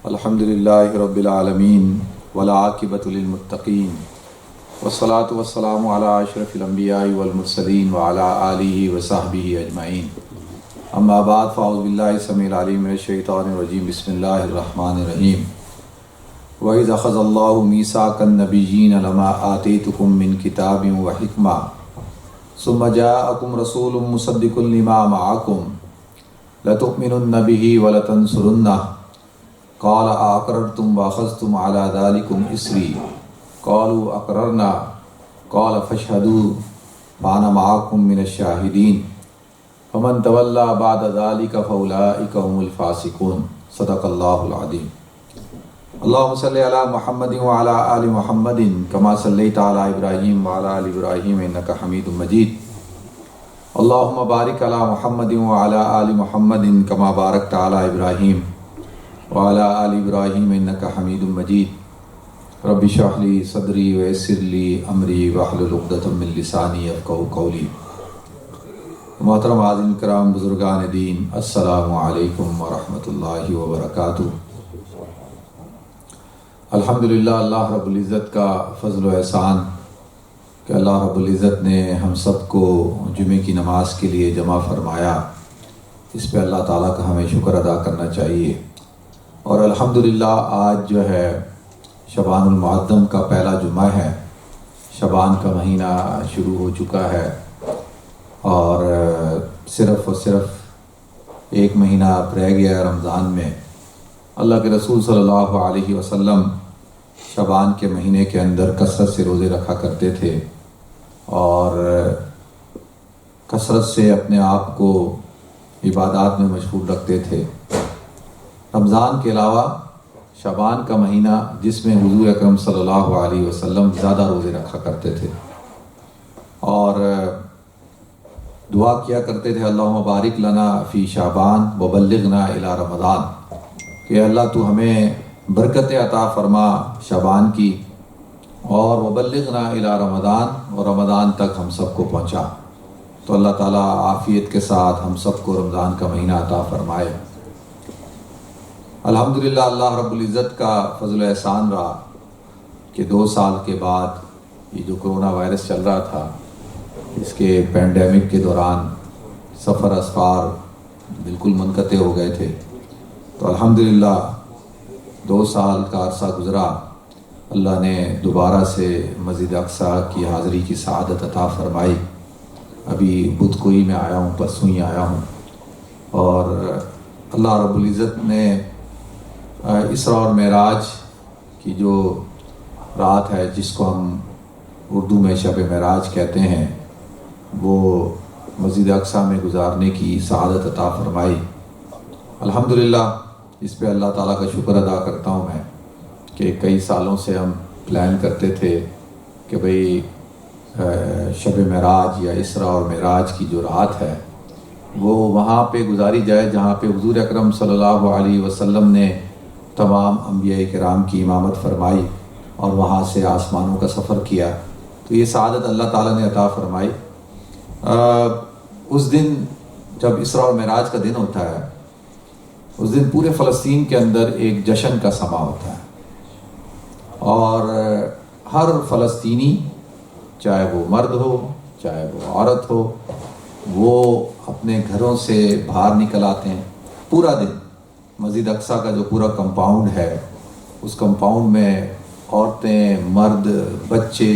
الحمدللہ رب العالمین والعاقبۃ للمتقین والصلاة والسلام علی اشرف الانبیاء والمرسلین وعلی آلہ وصحبہ اجمعین، اما بعد فاعوذ باللہ السمیع العلیم من الشیطان الرجیم، بسم اللہ الرحمن الرحیم۔ وَإِذْ أَخَذَ اللَّهُ مِيثَاقَ النَّبِيِّينَ لَمَا آتَيْتُكُم مِّن كِتَابٍ وَحِكْمَةٍ ثُمَّ جَاءَكُمْ رَسُولٌ مُّصَدِّقٌ لِّمَا مَعَكُمْ لَتُؤْمِنُنَّ بِهِ وَلَتَنصُرُنَّهُ قَالَ أَأَقْرَرْتُمْ وَأَخَذْتُمْ عَلَىٰ ذَلِكُمْ إِصْرِي قَالُوا أَقْرَرْنَا قَالَ فَاشْهَدُوا وَأَنَا مَعَكُمْ مِنَ الشَّاهِدِينَ فَمَن تَوَلَّىٰ بَعْدَ ذَلِكَ فَأُولَٰئِكَ هُمُ الْفَاسِقُونَ۔ صدق اللہ العظیم۔ اللہم صلی علی محمد وعلی آل محمد کما صلیت علی ابراہیم وعلی آل ابراہیم انک حمید مجید۔ اللہم بارک علی محمد وعلی آل محمد کما بارکت علی ابراہیم وعلی آل ابراہیم انک حمید مجید۔ رب اشرح لی صدری ویسر لی امری واحلل عقدۃ من لسانی یفقہوا قولی۔ محترم حاضرین کرام، بزرگان دین، السلام علیکم ورحمۃ اللہ وبرکاتہ۔ الحمدللہ، اللہ رب العزت کا فضل و احسان کہ اللہ رب العزت نے ہم سب کو جمعے کی نماز کے لیے جمع فرمایا، اس پہ اللہ تعالیٰ کا ہمیں شکر ادا کرنا چاہیے۔ اور الحمدللہ آج جو ہے شعبان المعظم کا پہلا جمعہ ہے، شعبان کا مہینہ شروع ہو چکا ہے اور صرف ایک مہینہ اب رہ گیا ہے رمضان میں۔ اللہ کے رسول صلی اللہ علیہ وسلم شعبان کے مہینے کے اندر کثرت سے روزے رکھا کرتے تھے اور کثرت سے اپنے آپ کو عبادات میں مشغول رکھتے تھے۔ رمضان کے علاوہ شعبان کا مہینہ جس میں حضور اکرم صلی اللہ علیہ وسلم زیادہ روزے رکھا کرتے تھے اور دعا کیا کرتے تھے، اللہم بارک لنا فی شعبان وبلغنا الی رمضان، کہ اللہ تو ہمیں برکت عطا فرما شعبان کی اور وبلغنا الی رمضان، اور رمضان تک ہم سب کو پہنچا۔ تو اللہ تعالیٰ عافیت کے ساتھ ہم سب کو رمضان کا مہینہ عطا فرمائے۔ الحمدللہ، اللہ رب العزت کا فضل و احسان رہا کہ 2 سال کے بعد یہ جو کرونا وائرس چل رہا تھا، اس کے پینڈیمک کے دوران سفر اسفار بالکل منقطع ہو گئے تھے۔ تو الحمدللہ 2 سال کا عرصہ گزرا، اللہ نے دوبارہ سے مسجد اقصیٰ کی حاضری کی سعادت عطا فرمائی۔ ابھی بدھ کوئی میں آیا ہوں، پرسوں ہی آیا ہوں، اور اللہ رب العزت نے اسراء اور معراج کی جو رات ہے، جس کو ہم اردو میں شب معراج کہتے ہیں، وہ مسجد اقصیٰ میں گزارنے کی سعادت عطا فرمائی۔ الحمدللہ، اس پہ اللہ تعالیٰ کا شکر ادا کرتا ہوں میں کہ کئی سالوں سے ہم پلان کرتے تھے کہ بھئی شب معراج یا اسراء اور معراج کی جو رات ہے وہ وہاں پہ گزاری جائے جہاں پہ حضور اکرم صلی اللہ علیہ وسلم نے تمام انبیاء کرام کی امامت فرمائی اور وہاں سے آسمانوں کا سفر کیا۔ تو یہ سعادت اللہ تعالیٰ نے عطا فرمائی۔ اس دن جب اسراء اور معراج کا دن ہوتا ہے، اس دن پورے فلسطین کے اندر ایک جشن کا سما ہوتا ہے، اور ہر فلسطینی، چاہے وہ مرد ہو چاہے وہ عورت ہو، وہ اپنے گھروں سے باہر نکل آتے ہیں۔ پورا دن مسجد اقصیٰ کا جو پورا کمپاؤنڈ ہے، اس کمپاؤنڈ میں عورتیں، مرد، بچے،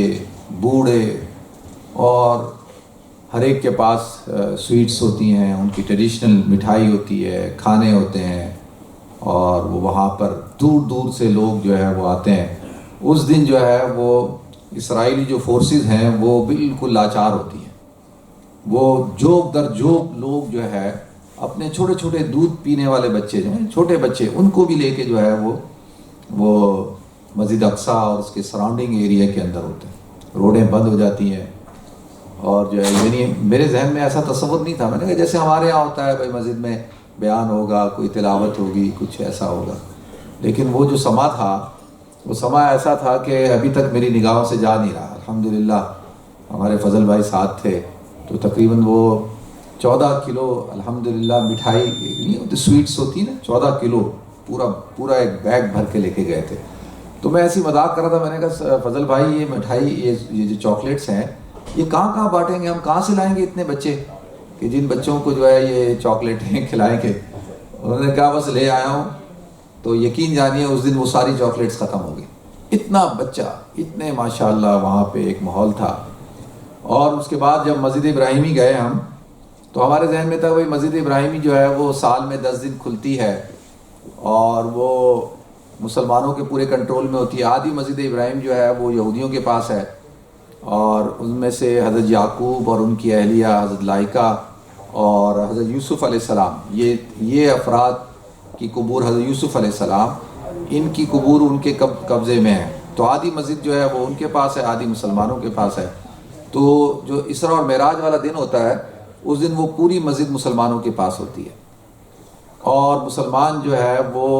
بوڑھے، اور ہر ایک کے پاس سویٹس ہوتی ہیں، ان کی ٹریڈیشنل مٹھائی ہوتی ہے، کھانے ہوتے ہیں، اور وہ وہاں پر دور دور سے لوگ جو ہے وہ آتے ہیں۔ اس دن جو ہے وہ اسرائیلی جو فورسز ہیں وہ بالکل لاچار ہوتی ہیں۔ وہ جوک در جوک لوگ جو ہے اپنے چھوٹے چھوٹے دودھ پینے والے بچے جو ہیں، چھوٹے بچے، ان کو بھی لے کے جو ہے وہ مسجد اقصیٰ اور اس کے سراؤنڈنگ ایریا کے اندر ہوتے ہیں۔ روڈیں بند ہو جاتی ہیں، اور جو ہے یعنی میرے ذہن میں ایسا تصور نہیں تھا، میں نے کہا جیسے ہمارے یہاں ہوتا ہے بھائی مسجد میں بیان ہوگا، کوئی تلاوت ہوگی، کچھ ایسا ہوگا، لیکن وہ جو سما تھا، وہ سما ایسا تھا کہ ابھی تک میری نگاہوں سے جا نہیں رہا۔ الحمدللہ ہمارے فضل بھائی ساتھ تھے، تو تقریباً وہ 14 کلو الحمدللہ مٹھائی نہیں ہوتی سویٹس ہوتی نا، 14 کلو پورا ایک بیگ بھر کے لے کے گئے تھے. تو میں ایسی مذاق کر رہا تھا، میں نے کہا فضل بھائی یہ مٹھائی یہ جو چاکلیٹس ہیں یہ کہاں بانٹیں گے، ہم کہاں سے لائیں گے اتنے بچے کہ جن بچوں کو جو ہے یہ چاکلیٹیں کھلائیں گے. انہوں نے کہا بس لے آیا ہوں. تو یقین جانیے اس دن وہ ساری چاکلیٹس ختم ہو گئی. اتنا بچہ، اتنے ماشاءاللہ وہاں پہ ایک ماحول تھا. اور اس کے بعد جب مسجد ابراہیمی گئے ہم، تو ہمارے ذہن میں تھا بھائی مسجد ابراہیمی جو ہے وہ سال میں 10 دن کھلتی ہے اور وہ مسلمانوں کے پورے کنٹرول میں ہوتی ہے. آدھی مسجد ابراہیم جو ہے وہ یہودیوں کے پاس ہے، اور ان میں سے حضرت یعقوب اور ان کی اہلیہ حضرت لائکہ اور حضرت یوسف علیہ السلام، یہ افراد کی قبور، حضرت یوسف علیہ السلام ان کی قبور ان کے قبضے میں ہے. تو آدھی مسجد جو ہے وہ ان کے پاس ہے، آدھی مسلمانوں کے پاس ہے. تو جو اسراء اور معراج والا دن ہوتا ہے اس دن وہ پوری مسجد مسلمانوں کے پاس ہوتی ہے، اور مسلمان جو ہے وہ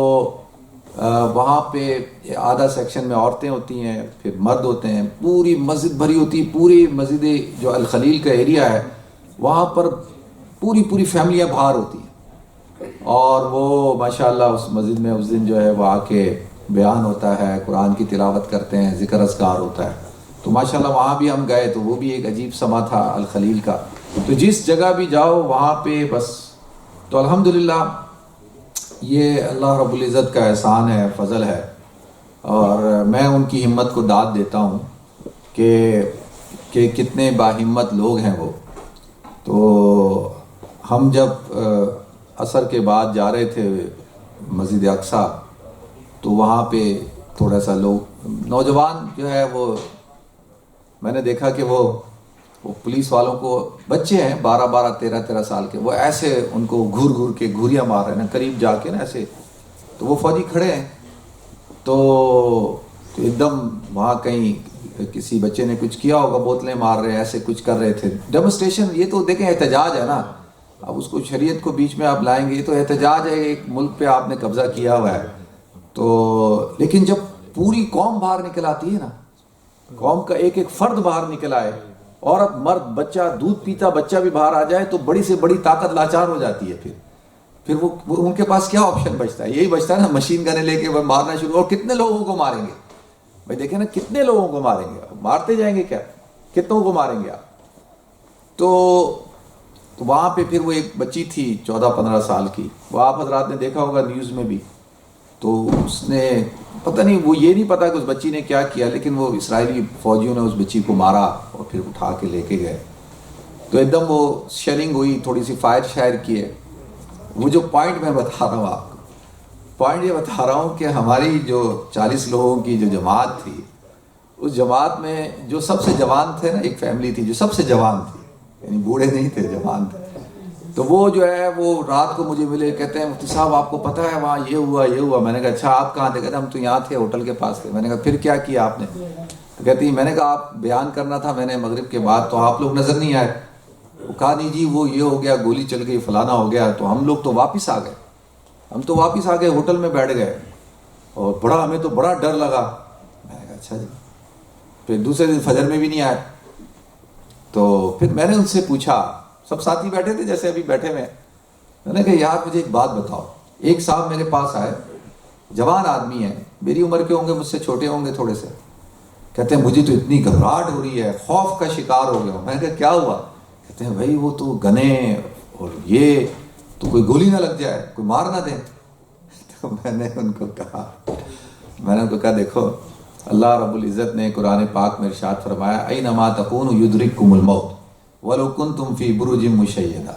وہاں پہ آدھا سیکشن میں عورتیں ہوتی ہیں، پھر مرد ہوتے ہیں، پوری مسجد بھری ہوتی ہے. پوری مسجد جو الخلیل کا ایریا ہے وہاں پر پوری فیملیاں باہر ہوتی ہیں، اور وہ ماشاءاللہ اس مسجد میں اس دن جو ہے وہ آ کے بیان ہوتا ہے، قرآن کی تلاوت کرتے ہیں، ذکر اذکار ہوتا ہے. تو ماشاءاللہ وہاں بھی ہم گئے تو وہ بھی ایک عجیب سما تھا الخلیل کا. تو جس جگہ بھی جاؤ وہاں پہ بس. تو الحمدللہ یہ اللہ رب العزت کا احسان ہے، فضل ہے، اور میں ان کی ہمت کو داد دیتا ہوں کہ کتنے باہمت لوگ ہیں وہ. تو ہم جب عصر کے بعد جا رہے تھے مسجد اقصیٰ، تو وہاں پہ تھوڑا سا لوگ نوجوان جو ہے وہ میں نے دیکھا کہ وہ پولیس والوں کو، بچے ہیں 12 13 سال کے، وہ ایسے ان کو گھور کے گھوریاں مار رہے ہیں نا، قریب جا کے نا ایسے. تو وہ فوجی کھڑے ہیں، تو ایک دم وہاں کہیں کسی بچے نے کچھ کیا ہوگا، بوتلیں مار رہے ہیں، ایسے کچھ کر رہے تھے. ڈیمونسٹریشن، یہ تو دیکھیں احتجاج ہے نا. اب اس کو شریعت کو بیچ میں آپ لائیں گے، یہ تو احتجاج ہے، ایک ملک پہ آپ نے قبضہ کیا ہوا ہے. تو لیکن جب پوری قوم باہر نکل آتی ہے نا، قوم کا ایک فرد باہر نکل آئے، عورت مرد بچہ، دودھ پیتا بچہ بھی باہر آ جائے، تو بڑی سے بڑی طاقت لاچار ہو جاتی ہے. پھر وہ ان کے پاس کیا آپشن بچتا ہے؟ یہی بچتا ہے نا، مشین گنیں لے کے وہ مارنا شروع. اور کتنے لوگوں کو ماریں گے بھائی؟ دیکھیں نا کتنے لوگوں کو ماریں گے، مارتے جائیں گے کیا، کتنوں کو ماریں گے آپ. تو وہاں پہ پھر وہ ایک بچی تھی 14 15 سال کی، وہ آپ حضرات نے دیکھا ہوگا نیوز میں بھی. تو اس نے پتہ نہیں، وہ یہ نہیں پتا کہ اس بچی نے کیا کیا، لیکن وہ اسرائیلی فوجیوں نے اس بچی کو مارا اور پھر اٹھا کے لے کے گئے. تو ایک دم وہ شیلنگ ہوئی، تھوڑی سی فائر شائر کیے. وہ جو پوائنٹ میں بتا رہا ہوں آپ کو، پوائنٹ یہ بتا رہا ہوں کہ ہماری جو 40 لوگوں کی جو جماعت تھی، اس جماعت میں جو سب سے جوان تھے نا، ایک فیملی تھی جو سب سے جوان تھی، یعنی بوڑھے نہیں تھے، جوان تھے. تو وہ جو ہے وہ رات کو مجھے ملے، کہتے ہیں مفتی صاحب آپ کو پتہ ہے وہاں یہ ہوا. میں نے کہا اچھا آپ کہاں تھے؟ کہتے ہم تو یہاں تھے، ہوٹل کے پاس تھے. میں نے کہا پھر کیا کیا آپ نے؟ تو کہتی میں نے کہا آپ بیان کرنا تھا میں نے مغرب کے بعد، تو آپ لوگ نظر نہیں آئے. وہ کہا نہیں جی وہ یہ ہو گیا، گولی چل گئی، فلانا ہو گیا. تو ہم لوگ تو واپس آ گئے، ہوٹل میں بیٹھ گئے، اور ہمیں تو بڑا ڈر لگا. میں نے کہا اچھا جی. پھر دوسرے دن فجر میں بھی نہیں آئے. تو پھر میں نے ان سے پوچھا، سب ساتھی بیٹھے تھے جیسے ابھی بیٹھے ہوئے. میں نے کہا یار مجھے ایک بات بتاؤ. ایک صاحب میرے پاس آئے، جوان آدمی ہیں، میری عمر کے ہوں گے، مجھ سے چھوٹے ہوں گے تھوڑے سے. کہتے ہیں مجھے تو اتنی گھبراہٹ ہو رہی ہے، خوف کا شکار ہو گیا ہوں. میں نے کہا کیا ہوا؟ کہتے ہیں بھائی وہ تو گنے اور یہ تو کوئی گولی نہ لگ جائے، کوئی مار نہ دے. تو میں نے ان کو کہا دیکھو اللہ رب العزت نے قرآن پاک میں ارشاد فرمایا اینما تکونوا یدرککم الموت ولو کنتم فی بروج مشیدہ،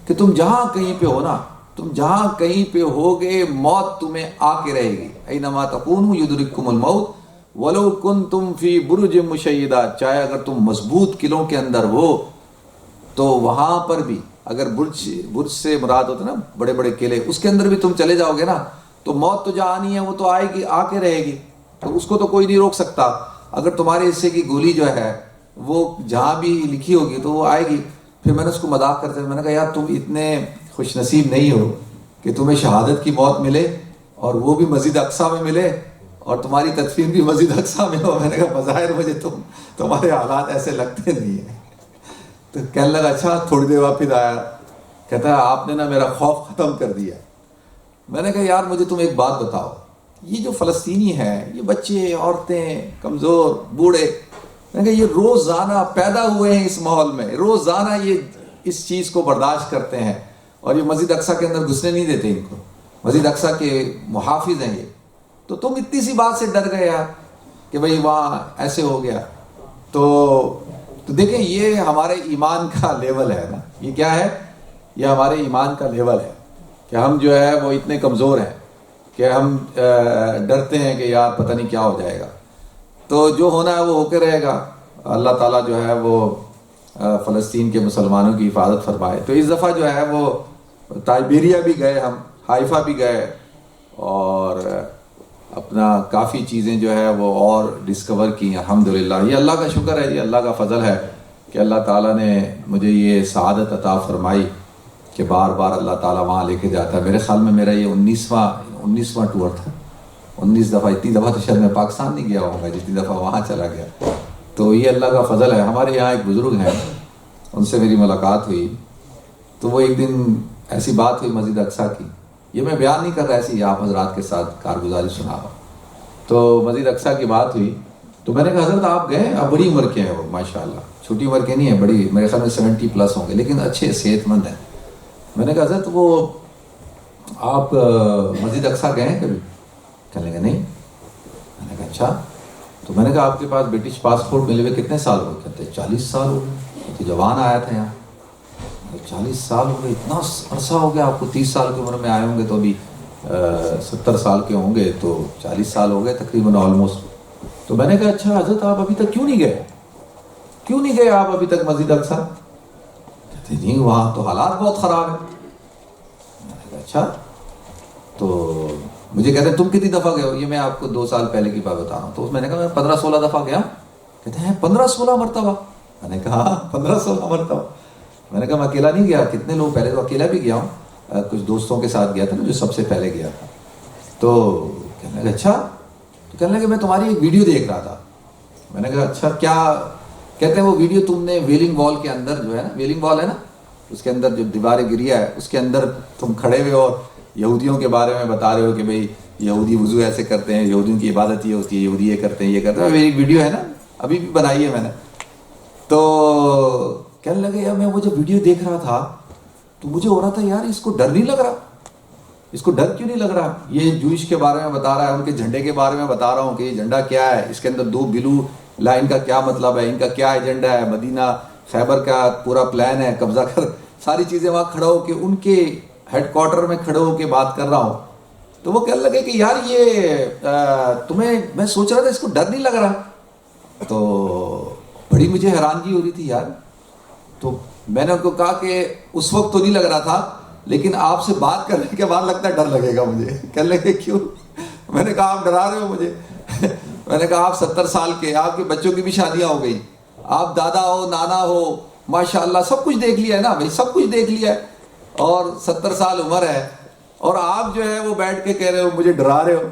کہ تم جہاں کہیں پہ ہو نا، تم جہاں کہیں پہ ہوگے موت تمہیں آ کے رہے گی. اینما تکونوا یدرککم الموت ولو کنتم فی بروج مشیدہ، چاہے اگر تم مضبوط قلعوں کے اندر ہو تو وہاں پر بھی، اگر برج سے مراد ہوتا ہے نا بڑے بڑے قلعے، اس کے اندر بھی تم چلے جاؤ گے نا تو موت تو جہاں آنی ہے وہ تو آئے گی، آ کے رہے گی. تو اس کو تو کوئی نہیں روک سکتا. اگر تمہارے حصے کی گولی جو ہے وہ جہاں بھی لکھی ہوگی تو وہ آئے گی. پھر میں نے اس کو مذاق کرتے میں نے کہا یار تم اتنے خوش نصیب نہیں ہو کہ تمہیں شہادت کی موت ملے اور وہ بھی مسجد اقصیٰ میں ملے اور تمہاری تدفین بھی مسجد اقصیٰ میں ہو. میں نے کہا بظاہر مجھے تمہارے حالات ایسے لگتے نہیں ہیں. تو کہنے لگا اچھا. تھوڑی دیر بعد پھر آیا کہتا ہے آپ نے نا میرا خوف ختم کر دیا. میں نے کہا یار مجھے تم ایک بات بتاؤ, یہ جو فلسطینی ہیں, یہ بچے, عورتیں, کمزور, بوڑھے, میں نے کہا یہ روزانہ پیدا ہوئے ہیں اس ماحول میں, روزانہ یہ اس چیز کو برداشت کرتے ہیں, اور یہ مسجد اقصیٰ کے اندر گھسنے نہیں دیتے ان کو, مسجد اقصیٰ کے محافظ ہیں یہ. تو تم اتنی سی بات سے ڈر گئے یار کہ بھئی وہاں ایسے ہو گیا. تو دیکھیں یہ ہمارے ایمان کا لیول ہے نا, یہ کیا ہے, یہ ہمارے ایمان کا لیول ہے کہ ہم جو ہے وہ اتنے کمزور ہیں کہ ہم ڈرتے ہیں کہ یار پتہ نہیں کیا ہو جائے گا. تو جو ہونا ہے وہ ہو کے رہے گا. اللہ تعالیٰ جو ہے وہ فلسطین کے مسلمانوں کی حفاظت فرمائے. تو اس دفعہ جو ہے وہ تائبیریا بھی گئے, ہم حائفہ بھی گئے, اور اپنا کافی چیزیں جو ہے وہ اور ڈسکور کی. الحمدللہ یہ اللہ کا شکر ہے, یہ اللہ کا فضل ہے کہ اللہ تعالیٰ نے مجھے یہ سعادت عطا فرمائی کہ بار بار اللہ تعالیٰ وہاں لے کے جاتا ہے. میرے خیال میں میرا یہ 19واں ٹور تھا. 19 دفعہ, اتنی دفعہ تو شاید میں پاکستان نہیں گیا ہوں گا جتنی دفعہ وہاں چلا گیا. تو یہ اللہ کا فضل ہے. ہمارے یہاں ایک بزرگ ہیں, ان سے میری ملاقات ہوئی, تو وہ ایک دن ایسی بات ہوئی مسجد اقصیٰ کی, یہ میں بیان نہیں کر رہا, ایسی آپ حضرات کے ساتھ کارگزاری سنا رہا ہوں. تو مسجد اقصیٰ کی بات ہوئی, تو میں نے کہا حضرت آپ گئے, آپ بڑی عمر کے ہیں وہ ماشاءاللہ, چھوٹی عمر کے نہیں ہیں, بڑی, میرے خیال میں 70+ ہوں گے, لیکن اچھے صحت مند ہیں. میں نے کہا حضرت وہ آپ مسجد اقصیٰ گئے ہیں کبھی؟ کہنے لگے نہیں. میں نے کہا اچھا. تو میں نے کہا آپ کے پاس برٹش پاسپورٹ ملے ہوئے کتنے سال ہو گئے؟ کہتے 40 سال ہو گئے, تو جوان آیا تھا یہاں. 40 سال ہو گئے, اتنا عرصہ ہو گیا آپ کو, 30 سال کی عمر میں آئے ہوں گے تو ابھی 70 سال کے ہوں گے, تو 40 سال ہو گئے تقریباً آلموسٹ. تو میں نے کہا اچھا حضرت آپ ابھی تک کیوں نہیں گئے, کیوں نہیں گئے آپ ابھی تک مسجد اقصیٰ؟ کہتے نہیں وہاں تو حالات بہت خراب ہیں. میں نے کہا اچھا. تو مجھے کہتے ہیں تم کتنی دفعہ گئے ہو؟ یہ میں آپ کو 2 سال پہلے کی بات بتا رہا ہوں. تو میں نے کہا میں 15-16 دفعہ گیا. کہتے ہیں 15-16 مرتبہ؟ میں نے کہا 15-16 مرتبہ. میں نے کہا میں اکیلا نہیں گیا, کتنے لوگ, پہلے تو اکیلا بھی گیا ہوں, کچھ دوستوں کے ساتھ گیا تھا نا, جو سب سے پہلے گیا تھا. تو کہنے لگا اچھا. تو کہنے لگے میں تمہاری ایک ویڈیو دیکھ رہا تھا. میں نے کہا اچھا کیا؟ کہتے ہیں وہ ویڈیو تم نے ویلنگ وال کے اندر جو ہے نا, ویلنگ وال ہے نا, اس کے اندر جو دیواریں گریا ہے, اس کے اندر تم کھڑے ہوئے اور یہودیوں کے بارے میں بتا رہے ہو کہ بھئی یہودی وضو ایسے کرتے ہیں, یہودیوں کی عبادت یہ ہوتی ہے, یہودی یہ کرتے ہیں, یہ کرتے ہیں. میری ویڈیو ہے نا, ابھی بھی بنائی ہے میں نے. تو کہنے لگے یار میں وہ جب ویڈیو دیکھ رہا تھا تو مجھے ہو رہا تھا یار اس کو ڈر نہیں لگ رہا, اس کو ڈر کیوں نہیں لگ رہا؟ یہ جوئش کے بارے میں بتا رہا ہے, ان کے جھنڈے کے بارے میں بتا رہا ہوں کہ یہ جھنڈا کیا ہے, اس کے اندر 2 بلو لائن کا کیا مطلب ہے, ان کا کیا ایجنڈا ہے, مدینہ خیبر کا پورا پلان ہے, قبضہ کر, ساری چیزیں وہاں کھڑا ہو کے ان کے ہیڈ کوارٹر میں کھڑے ہو کے بات کر رہا ہوں. تو وہ کہنے لگے کہ یار یہ تمہیں, میں سوچ رہا تھا اس کو ڈر نہیں لگ رہا. تو بڑی مجھے حیرانگی ہو رہی تھی یار. تو میں نے ان کو کہا کہ اس وقت تو نہیں لگ رہا تھا, لیکن آپ سے بات کرنے کے بعد لگتا ہے ڈر لگے گا مجھے. کہنے لگے کیوں؟ میں نے کہا آپ ڈرا رہے ہو مجھے. میں نے کہا آپ 70 سال کے, آپ کے بچوں کی بھی شادیاں ہو گئی, آپ دادا ہو, نانا ہو, ماشاءاللہ سب کچھ دیکھ لیا ہے نا بھائی, سب کچھ دیکھ لیا ہے, اور 70 سال عمر ہے, اور آپ جو ہے وہ بیٹھ کے کہہ رہے ہو مجھے ڈرا رہے ہو.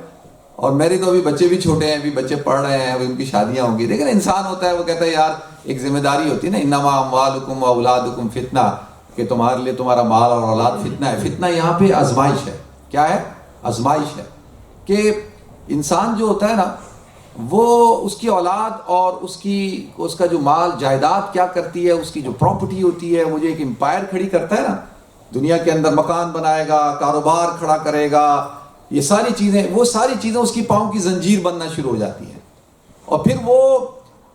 اور میری تو ابھی بچے بھی چھوٹے ہیں, ابھی بچے پڑھ رہے ہیں, ابھی ان کی شادیاں ہوں گی. لیکن انسان ہوتا ہے, وہ کہتا ہے یار ایک ذمہ داری ہوتی ہے نا, انما اموالکم واولادکم فتنہ, کہ تمہارے لیے تمہارا مال اور اولاد فتنہ ہے. فتنہ یہاں پہ آزمائش ہے. کیا ہے؟ آزمائش ہے. کہ انسان جو ہوتا ہے نا, وہ اس کی اولاد اور اس کا جو مال جائیداد کیا کرتی ہے, اس کی جو پراپرٹی ہوتی ہے, وہ جو ایک امپائر کھڑی کرتا ہے نا دنیا کے اندر, مکان بنائے گا, کاروبار کھڑا کرے گا, یہ ساری چیزیں, وہ ساری چیزیں اس کی پاؤں کی زنجیر بننا شروع ہو جاتی ہیں. اور پھر وہ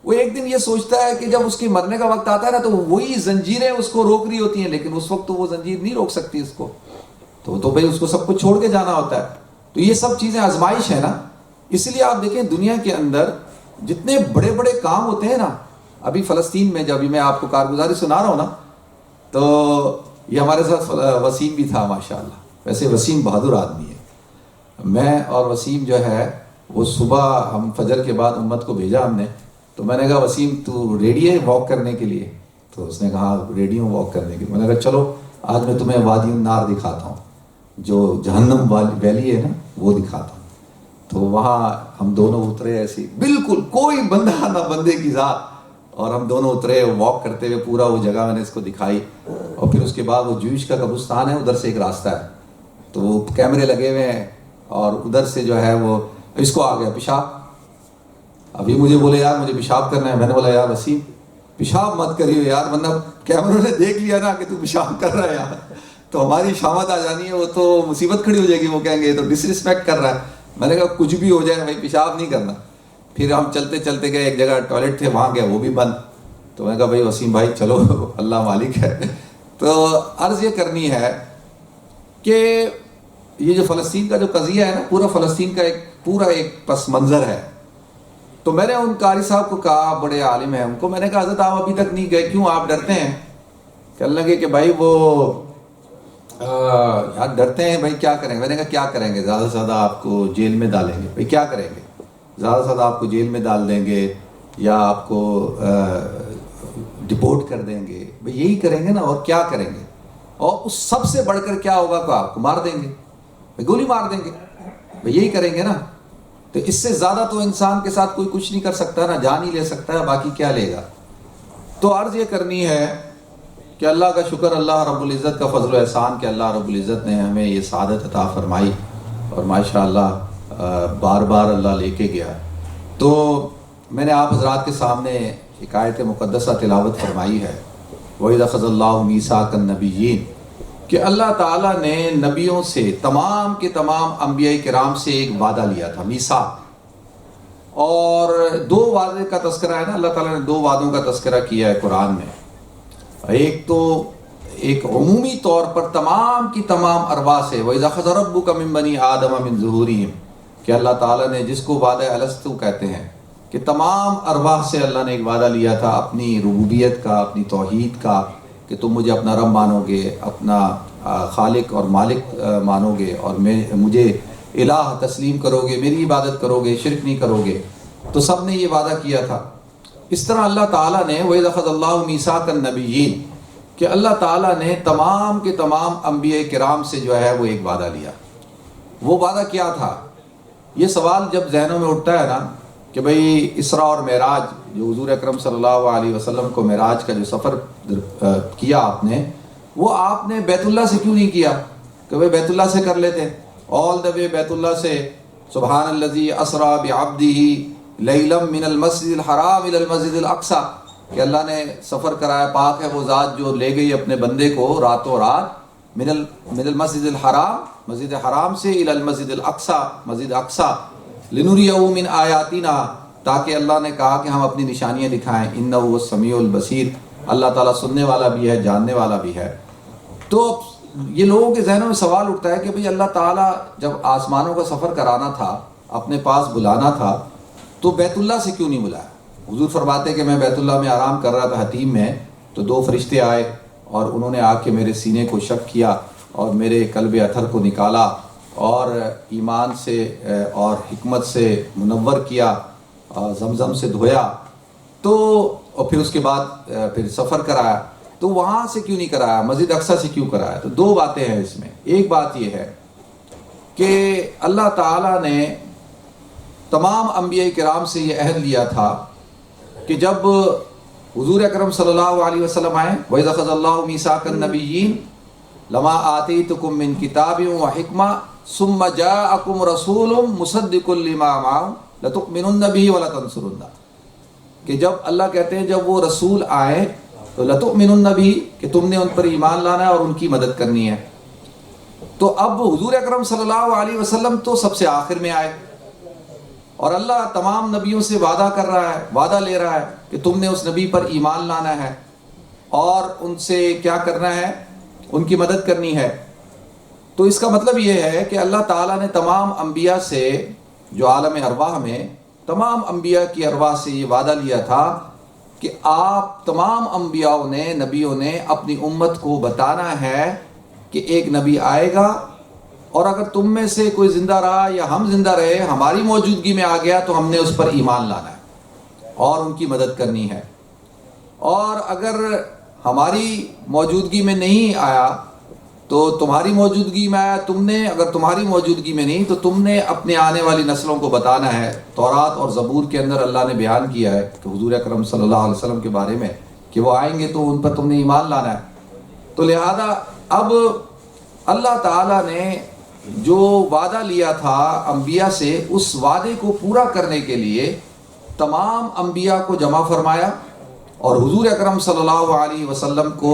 ایک دن یہ سوچتا ہے کہ جب اس کے مرنے کا وقت آتا ہے نا, تو وہی زنجیریں اس کو روک رہی ہوتی ہیں, لیکن اس وقت تو وہ زنجیر نہیں روک سکتی اس کو, تو بھائی اس کو سب کچھ چھوڑ کے جانا ہوتا ہے. تو یہ سب چیزیں آزمائش ہے نا. اس لیے آپ دیکھیں دنیا کے اندر جتنے بڑے بڑے کام ہوتے ہیں نا, ابھی فلسطین میں جب میں آپ کو کارگزاری سنا رہا ہوں نا, تو یہ ہمارے ساتھ وسیم بھی تھا ماشاءاللہ. ویسے وسیم بہادر آدمی ہے. میں اور وسیم جو ہے وہ صبح ہم فجر کے بعد امت کو بھیجا ہم نے. تو میں نے کہا وسیم تو ریڈی ہے واک کرنے کے لیے؟ تو اس نے کہا ریڈی ہوں واک کرنے کے لیے. میں نے کہا چلو آج میں تمہیں وادی النار دکھاتا ہوں, جو جہنم ویلی ہے نا وہ دکھاتا ہوں. تو وہاں ہم دونوں اترے ایسے, بالکل کوئی بندہ نہ بندے کی ذات, اور ہم دونوں اترے واک کرتے ہوئے، پورا وہ جگہ میں نے اس کو دکھائی. اور پھر اس کے بعد وہ جوئش کا قبرستان ہے، ادھر سے ایک راستہ ہے، تو وہ کیمرے لگے ہوئے ہیں، اور ادھر سے جو ہے وہ اس کو آ گیا پیشاب. ابھی مجھے بولے یار مجھے پیشاب کرنا ہے. میں نے بولا یار وسیم پیشاب مت کریو یار، ورنہ کیمروں نے دیکھ لیا نا کہ تو پیشاب کر رہا ہے یار، تو ہماری شامت آ جانی ہے، وہ تو مصیبت کھڑی ہو جائے گی، وہ کہیں گے تو ڈس رسپیکٹ کر رہا ہے. میں نے کہا کچھ بھی ہو جائے بھائی پیشاب نہیں کرنا. پھر ہم چلتے چلتے گئے، ایک جگہ ٹوائلٹ تھے، وہاں گئے، وہ بھی بند. تو میں نے کہا بھائی وسیم بھائی چلو اللہ مالک ہے. تو عرض یہ کرنی ہے کہ یہ جو فلسطین کا جو قضیہ ہے نا، پورا فلسطین کا ایک پس منظر ہے. تو میں نے ان قاری صاحب کو کہا، بڑے عالم ہیں، ان کو میں نے کہا حضرت آپ ابھی تک نہیں گئے، کیوں آپ ڈرتے ہیں؟ کہنے لگے کہ بھائی وہ یار ڈرتے ہیں بھائی، کیا کریں گے؟ میں نے کہا کیا کریں گے؟ زیادہ سے زیادہ آپ کو جیل میں ڈالیں گے. بھائی کیا کریں گے؟ زیادہ سے زیادہ آپ کو جیل میں ڈال دیں گے یا آپ کو ڈپورٹ کر دیں گے. بھائی یہی کریں گے نا، اور کیا کریں گے؟ اور اس سب سے بڑھ کر کیا ہوگا کہ آپ کو مار دیں گے، بھائی گولی مار دیں گے. بھائی یہی کریں گے نا. تو اس سے زیادہ تو انسان کے ساتھ کوئی کچھ نہیں کر سکتا نا، جان ہی لے سکتا ہے، باقی کیا لے گا. تو عرض یہ کرنی ہے کہ اللہ کا شکر، اللہ رب العزت کا فضل و احسان کہ اللہ رب العزت نے ہمیں یہ سعادت عطا فرمائی، اور ماشاءاللہ بار بار اللہ لے کے گیا. تو میں نے آپ حضرات کے سامنے ایک آیت مقدسہ تلاوت فرمائی ہے، وَإِذْ أَخَذَ اللَّهُ مِيثَاقَ النَّبِيِّينَ، کہ اللہ تعالیٰ نے نبیوں سے، تمام کے تمام انبیاء کرام سے ایک وعدہ لیا تھا، میثاق. اور دو وعدے کا تذکرہ ہے نا، اللہ تعالیٰ نے دو وعدوں کا تذکرہ کیا ہے قرآن میں. ایک تو ایک عمومی طور پر تمام کی تمام ارواح سے، وَإِذْ أَخَذَ رَبُّكَ مِن بَنِي آدَمَ مِن ظُهُورِهِمْ، کہ اللہ تعالیٰ نے جس کو وعدہ الستو کہتے ہیں، کہ تمام ارواح سے اللہ نے ایک وعدہ لیا تھا اپنی ربوبیت کا، اپنی توحید کا، کہ تم مجھے اپنا رب مانو گے، اپنا خالق اور مالک مانو گے، اور مجھے الہ تسلیم کرو گے، میری عبادت کرو گے، شرک نہیں کرو گے. تو سب نے یہ وعدہ کیا تھا. اس طرح اللہ تعالیٰ نے وَإِذْ أَخَذَ اللَّهُ مِيثَاقَ النَّبِيِّينَ، کہ اللہ تعالیٰ نے تمام کے تمام انبیاء کرام سے جو ہے وہ ایک وعدہ لیا. وہ وعدہ کیا تھا؟ یہ سوال جب ذہنوں میں اٹھتا ہے نا کہ بھئی اسراء اور معراج، جو حضور اکرم صلی اللہ علیہ وسلم کو معراج کا جو سفر کیا آپ نے، وہ آپ نے بیت اللہ سے کیوں نہیں کیا؟ کہ بھئی بیت اللہ سے کر لیتے، آل دا وے بیت اللہ سے. سبحان الذی اسریٰ بعبدہ لیلا من المسجد الحرام الی المسجد الاقصی، کہ اللہ نے سفر کرایا، پاک ہے وہ ذات جو لے گئی اپنے بندے کو راتوں رات من المسجد الحرام، مسجد حرام سے، الی المسجد الاقصی، مسجد اقصی، لنریہ من آیاتنا، تاکہ اللہ نے کہا کہ ہم اپنی نشانیاں دکھائیں. انہ هو السمیع البصیر، اللہ تعالیٰ سننے والا بھی ہے، جاننے والا بھی ہے. تو یہ لوگوں کے ذہنوں میں سوال اٹھتا ہے کہ بھئی اللہ تعالیٰ جب آسمانوں کا سفر کرانا تھا، اپنے پاس بلانا تھا، تو بیت اللہ سے کیوں نہیں بلایا؟ حضور فرماتے کہ میں بیت اللہ میں آرام کر رہا تھا حتیم میں، تو دو فرشتے آئے اور انہوں نے آ کے میرے سینے کو شق کیا اور میرے قلب اطہر کو نکالا اور ایمان سے اور حکمت سے منور کیا، زمزم سے دھویا، تو اور پھر اس کے بعد پھر سفر کرایا. تو وہاں سے کیوں نہیں کرایا؟ مسجد اقصی سے کیوں کرایا؟ تو دو باتیں ہیں اس میں. ایک بات یہ ہے کہ اللہ تعالیٰ نے تمام انبیاء کرام سے یہ عہد لیا تھا کہ جب حضور اکرم صلی اللہ علیہ وسلم آئے، وَإِذْ أَخَذَ اللَّهُ مِيثَاقَ النَّبِيِّينَ لَمَا آتَيْتُكُم مِّن كِتَابٍ وَحِكْمَةٍ ثُمَّ جَاءَكُمْ رَسُولٌ مُصَدِّقٌ لِّمَا مَعَكُمْ لَتُؤْمِنُنَّ بِهِ وَلَتَنصُرُنَّهُ، کہ جب اللہ کہتے ہیں جب وہ رسول آئے تو لَتُؤْمِنُنَّ بِهِ، کہ تم نے ان پر ایمان لانا ہے اور ان کی مدد کرنی ہے. تو اب حضور اکرم صلی اللہ علیہ وسلم تو سب سے آخر میں آئے، اور اللہ تمام نبیوں سے وعدہ کر رہا ہے، وعدہ لے رہا ہے کہ تم نے اس نبی پر ایمان لانا ہے اور ان سے کیا کرنا ہے؟ ان کی مدد کرنی ہے. تو اس کا مطلب یہ ہے کہ اللہ تعالیٰ نے تمام انبیاء سے، جو عالم ارواح میں تمام انبیاء کی ارواح سے یہ وعدہ لیا تھا کہ آپ تمام انبیاء نے، نبیوں نے اپنی امت کو بتانا ہے کہ ایک نبی آئے گا، اور اگر تم میں سے کوئی زندہ رہا یا ہم زندہ رہے، ہماری موجودگی میں آ گیا تو ہم نے اس پر ایمان لانا ہے اور ان کی مدد کرنی ہے. اور اگر ہماری موجودگی میں نہیں آیا تو تمہاری موجودگی میں آیا، اگر تمہاری موجودگی میں نہیں تو تم نے اپنے آنے والی نسلوں کو بتانا ہے۔ تورات اور زبور کے اندر اللہ نے بیان کیا ہے کہ حضور اکرم صلی اللہ علیہ وسلم کے بارے میں کہ وہ آئیں گے تو ان پر تم نے ایمان لانا ہے۔ تو لہذا اب اللہ تعالیٰ نے جو وعدہ لیا تھا انبیاء سے، اس وعدے کو پورا کرنے کے لیے تمام انبیاء کو جمع فرمایا اور حضور اکرم صلی اللہ علیہ وسلم کو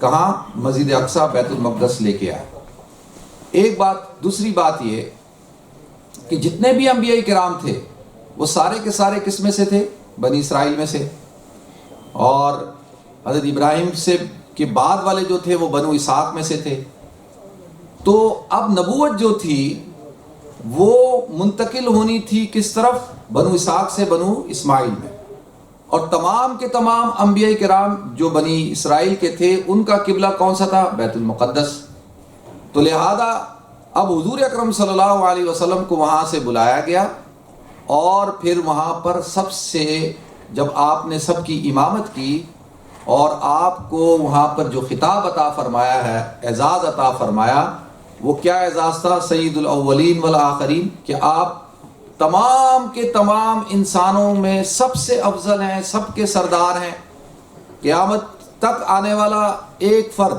کہاں؟ مسجد اقصی بیت المقدس لے کے آیا۔ ایک بات، دوسری بات یہ کہ جتنے بھی انبیاء کرام تھے وہ سارے کے سارے کس میں سے تھے؟ بنی اسرائیل میں سے، اور حضرت ابراہیم سے کے بعد والے جو تھے وہ بنو اسحاق میں سے تھے۔ تو اب نبوت جو تھی وہ منتقل ہونی تھی کس طرف؟ بنو اسحاق سے بنو اسماعیل میں، اور تمام کے تمام انبیاء کرام جو بنی اسرائیل کے تھے ان کا قبلہ کون سا تھا؟ بیت المقدس۔ تو لہذا اب حضور اکرم صلی اللہ علیہ وسلم کو وہاں سے بلایا گیا، اور پھر وہاں پر سب سے جب آپ نے سب کی امامت کی اور آپ کو وہاں پر جو خطاب عطا فرمایا ہے، اعزاز عطا فرمایا، وہ کیا اعزاز تھا؟ سید الاولین والآخرین، کہ آپ تمام کے تمام انسانوں میں سب سے افضل ہیں، سب کے سردار ہیں۔ قیامت تک آنے والا ایک فرد،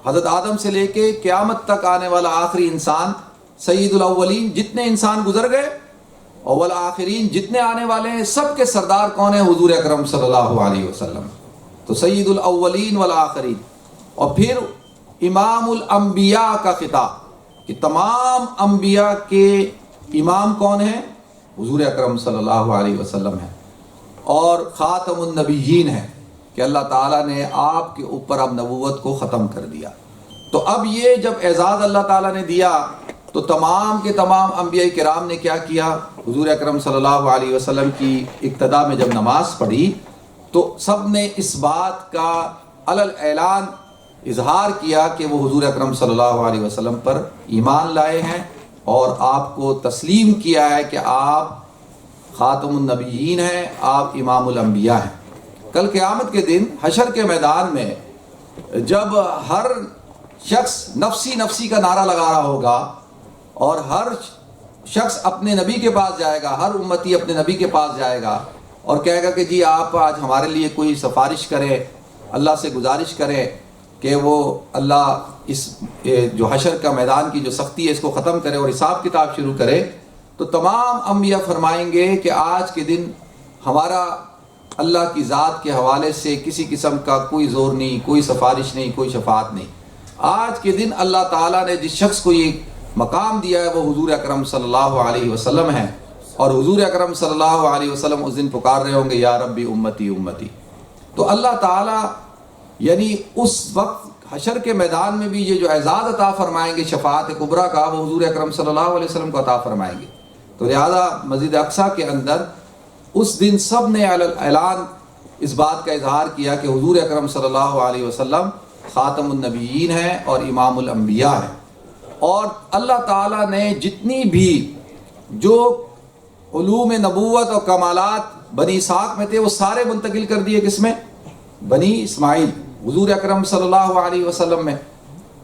حضرت آدم سے لے کے قیامت تک آنے والا آخری انسان، سید الاولین جتنے انسان گزر گئے اور والآخرین جتنے آنے والے ہیں، سب کے سردار کون ہیں؟ حضور اکرم صلی اللہ علیہ وسلم۔ تو سید الاولین والآخرین، اور پھر امام الانبیاء کا خطاب کہ تمام انبیاء کے امام کون ہیں؟ حضور اکرم صلی اللہ علیہ وسلم ہیں، اور خاتم النبیین ہیں کہ اللہ تعالیٰ نے آپ کے اوپر اب نبوت کو ختم کر دیا۔ تو اب یہ جب اعزاز اللہ تعالیٰ نے دیا تو تمام کے تمام انبیاء کرام نے کیا کیا؟ حضور اکرم صلی اللہ علیہ وسلم کی اقتدا میں جب نماز پڑھی تو سب نے اس بات کا علل اعلان اظہار کیا کہ وہ حضور اکرم صلی اللہ علیہ وسلم پر ایمان لائے ہیں اور آپ کو تسلیم کیا ہے کہ آپ خاتم النبیین ہیں، آپ امام الانبیاء ہیں۔ کل قیامت کے دن حشر کے میدان میں جب ہر شخص نفسی نفسی کا نعرہ لگا رہا ہوگا اور ہر شخص اپنے نبی کے پاس جائے گا، ہر امتی اپنے نبی کے پاس جائے گا اور کہے گا کہ جی آپ آج ہمارے لیے کوئی سفارش کریں، اللہ سے گزارش کریں کہ وہ اللہ اس جو حشر کا میدان کی جو سختی ہے اس کو ختم کرے اور حساب کتاب شروع کرے، تو تمام انبیاء فرمائیں گے کہ آج کے دن ہمارا اللہ کی ذات کے حوالے سے کسی قسم کا کوئی زور نہیں، کوئی سفارش نہیں، کوئی شفاعت نہیں۔ آج کے دن اللہ تعالیٰ نے جس شخص کو یہ مقام دیا ہے وہ حضور اکرم صلی اللہ علیہ وسلم ہے، اور حضور اکرم صلی اللہ علیہ وسلم اس دن پکار رہے ہوں گے یا ربی امتی امتی۔ تو اللہ تعالیٰ یعنی اس وقت حشر کے میدان میں بھی یہ جو اعزاز عطا فرمائیں گے شفاعت کبریٰ کا، وہ حضور اکرم صلی اللہ علیہ وسلم کو عطا فرمائیں گے۔ تو لہذا مسجد اقصی کے اندر اس دن سب نے اعلان اس بات کا اظہار کیا کہ حضور اکرم صلی اللہ علیہ وسلم خاتم النبیین ہیں اور امام الانبیاء ہیں، اور اللہ تعالیٰ نے جتنی بھی جو علوم نبوت اور کمالات بنی اسحاق میں تھے وہ سارے منتقل کر دیے کس میں؟ بنی اسماعیل، حضور اکرم صلی اللہ علیہ وسلم میں۔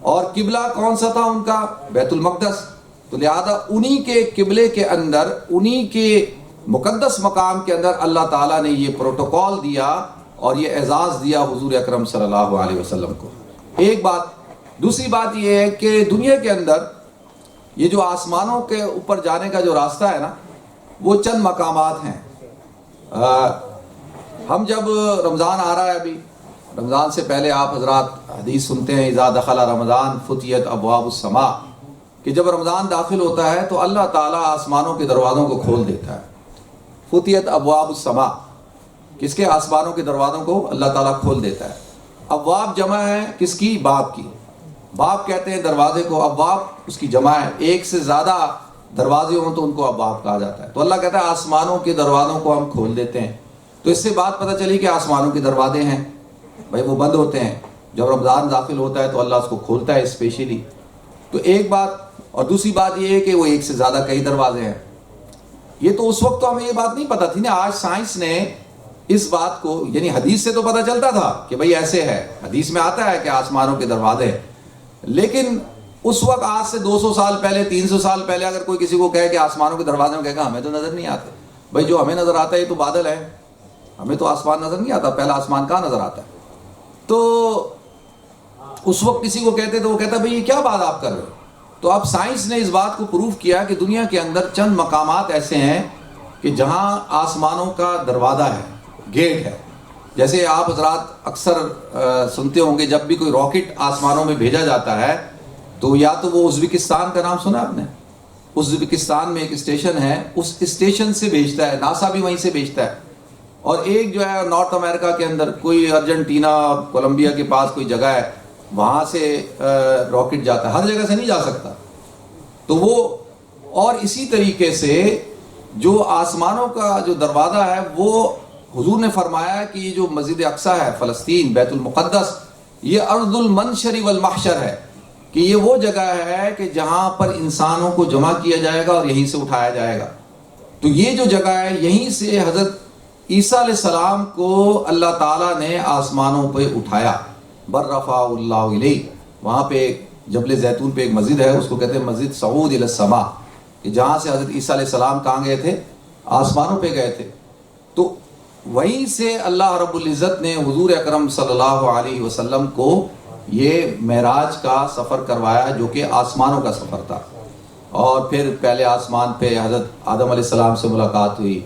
اور قبلہ کون سا تھا ان کا؟ بیت المقدس۔ تو لہذا انہی کے قبلے کے اندر، انہی کے مقدس مقام کے اندر اللہ تعالیٰ نے یہ پروٹوکول دیا اور یہ اعزاز دیا حضور اکرم صلی اللہ علیہ وسلم کو۔ ایک بات، دوسری بات یہ ہے کہ دنیا کے اندر یہ جو آسمانوں کے اوپر جانے کا جو راستہ ہے نا، وہ چند مقامات ہیں۔ ہم جب رمضان آ رہا ہے، ابھی رمضان سے پہلے آپ حضرات حدیث سنتے ہیں اذا دخل رمضان فتحت ابواب السماء، کہ جب رمضان داخل ہوتا ہے تو اللہ تعالیٰ آسمانوں کے دروازوں کو کھول دیتا ہے۔ فتحت ابواب السماء، کس کے؟ آسمانوں کے دروازوں کو اللہ تعالیٰ کھول دیتا ہے۔ ابواب جمع ہے کس کی؟ باب کی۔ باب کہتے ہیں دروازے کو، ابواب اس کی جمع ہے، ایک سے زیادہ دروازے ہوں تو ان کو ابواب کہا جاتا ہے۔ تو اللہ کہتا ہے آسمانوں کے دروازوں کو ہم کھول دیتے ہیں۔ تو اس سے بات پتہ چلی کہ آسمانوں کے دروازے ہیں بھائی، وہ بند ہوتے ہیں جب رمضان داخل ہوتا ہے تو اللہ اس کو کھولتا ہے اسپیشلی۔ تو ایک بات، اور دوسری بات یہ ہے کہ وہ ایک سے زیادہ کئی دروازے ہیں۔ یہ تو اس وقت تو ہمیں یہ بات نہیں پتہ تھی نا، آج سائنس نے اس بات کو، یعنی حدیث سے تو پتہ چلتا تھا کہ بھئی ایسے ہے، حدیث میں آتا ہے کہ آسمانوں کے دروازے ہیں، لیکن اس وقت آج سے 200 سال پہلے 300 سال پہلے اگر کوئی کسی کو کہے کہ آسمانوں کے دروازے میں، کہے گا ہمیں تو نظر نہیں آتے. بھائی جو ہمیں نظر آتا ہے یہ تو بادل ہے، ہمیں تو آسمان نظر نہیں آتا. پہلا آسمان کہاں نظر آتا ہے؟ تو اس وقت کسی کو کہتے تو وہ کہتا بھائی یہ کیا بات آپ کر رہے ہو. تو اب سائنس نے اس بات کو پروف کیا کہ دنیا کے اندر چند مقامات ایسے ہیں کہ جہاں آسمانوں کا دروازہ ہے، گیٹ ہے. جیسے آپ حضرات اکثر سنتے ہوں گے جب بھی کوئی راکٹ آسمانوں میں بھیجا جاتا ہے تو یا تو وہ ازبکستان کا نام سنا آپ نے؟ ازبکستان میں ایک اسٹیشن ہے، اس اسٹیشن سے بھیجتا ہے، ناسا بھی وہیں سے بھیجتا ہے. اور ایک جو ہے نارتھ امریکہ کے اندر کوئی ارجنٹینا کولمبیا کے پاس کوئی جگہ ہے، وہاں سے راکٹ جاتا ہے. ہر جگہ سے نہیں جا سکتا. تو وہ اور اسی طریقے سے جو آسمانوں کا جو دروازہ ہے وہ حضور نے فرمایا ہے کہ یہ جو مسجد اقصیٰ ہے فلسطین بیت المقدس، یہ ارض المنشر والمحشر ہے، کہ یہ وہ جگہ ہے کہ جہاں پر انسانوں کو جمع کیا جائے گا اور یہیں سے اٹھایا جائے گا. تو یہ جو جگہ ہے یہیں سے حضرت عیسیٰ علیہ السلام کو اللہ تعالیٰ نے آسمانوں پہ اٹھایا. برفع اللہ علیہ، وہاں پہ جبل زیتون پہ ایک مسجد ہے، اس کو کہتے ہیں مسجد صعود الی السماء، کہ جہاں سے حضرت عیسیٰ علیہ السلام کہاں گئے تھے؟ آسمانوں پہ گئے تھے. تو وہیں سے اللہ رب العزت نے حضور اکرم صلی اللہ علیہ وسلم کو یہ معراج کا سفر کروایا جو کہ آسمانوں کا سفر تھا. اور پھر پہلے آسمان پہ حضرت آدم علیہ السلام سے ملاقات ہوئی،